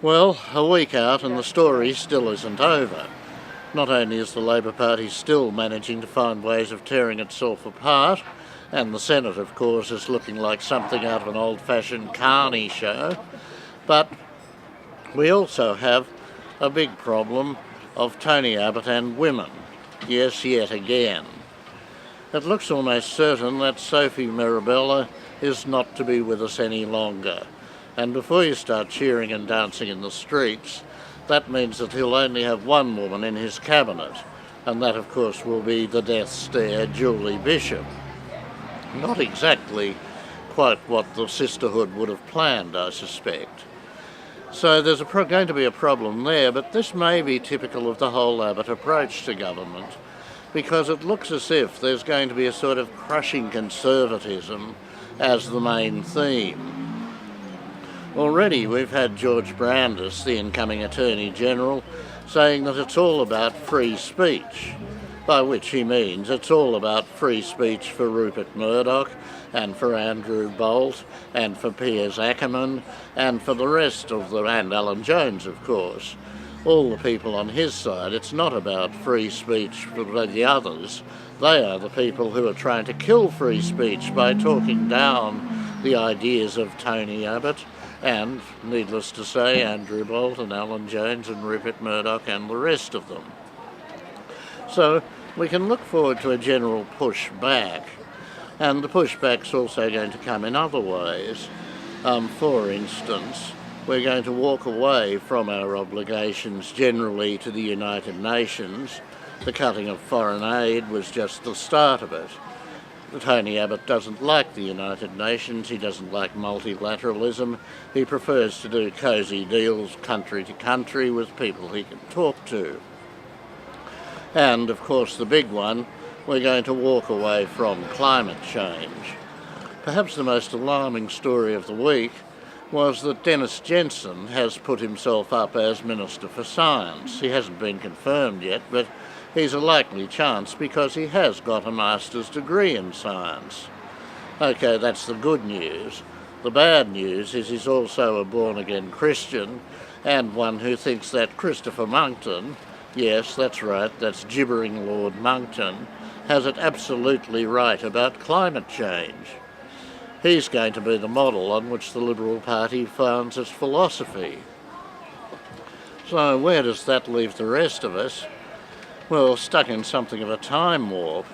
Well, a week out and the story still isn't over. Not only is the Labor Party still managing to find ways of tearing itself apart, and the Senate, of course, is looking like something out of an old-fashioned carny show, but we also have a big problem of Tony Abbott and women. Yes, yet again. It looks almost certain that Sophie Mirabella is not to be with us any longer. And before you start cheering and dancing in the streets, that means that he'll only have one woman in his cabinet, and that, of course, will be the death stare Julie Bishop. Not exactly quite what the sisterhood would have planned, I suspect. So there's going to be a problem there, but this may be typical of the whole Abbott approach to government, because it looks as if there's going to be a sort of crushing conservatism as the main theme. Already we've had George Brandis, the incoming Attorney General, saying that it's all about free speech, by which he means it's all about free speech for Rupert Murdoch and for Andrew Bolt and for Piers Ackerman and for the rest of and Alan Jones, of course. All the people on his side. It's not about free speech for the others. They are the people who are trying to kill free speech by talking down the ideas of Tony Abbott and, needless to say, Andrew Bolt and Alan Jones and Rupert Murdoch and the rest of them. So we can look forward to a general push back, and the pushback's also going to come in other ways. For instance, we're going to walk away from our obligations generally to the United Nations. The cutting of foreign aid was just the start of it. Tony Abbott doesn't like the United Nations, he doesn't like multilateralism, he prefers to do cosy deals country to country with people he can talk to. And of course the big one, we're going to walk away from climate change. Perhaps the most alarming story of the week was that Dennis Jensen has put himself up as Minister for Science. He hasn't been confirmed yet, but he's a likely chance because he has got a master's degree in science. Okay, that's the good news. The bad news is he's also a born-again Christian and one who thinks that Christopher Monckton, yes, that's right, that's gibbering Lord Monckton, has it absolutely right about climate change. He's going to be the model on which the Liberal Party founds its philosophy. So where does that leave the rest of us? Well, stuck in something of a time warp.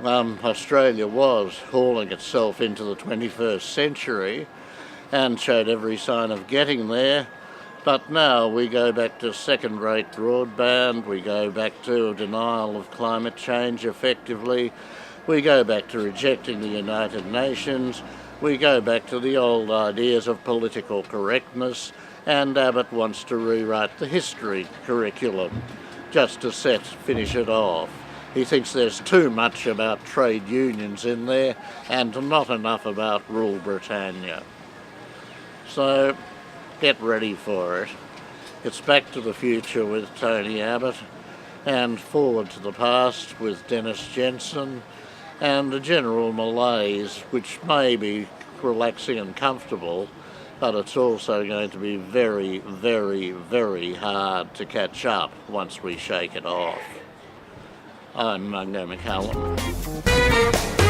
Australia was hauling itself into the 21st century and showed every sign of getting there, but now we go back to second-rate broadband, we go back to a denial of climate change effectively, we go back to rejecting the United Nations, we go back to the old ideas of political correctness, and Abbott wants to rewrite the history curriculum just to finish it off. He thinks there's too much about trade unions in there and not enough about rule Britannia. So get ready for it. It's back to the future with Tony Abbott and forward to the past with Dennis Jensen, and a general malaise which may be relaxing and comfortable, but it's also going to be very, very, very hard to catch up once we shake it off. I'm Mungo McCallum.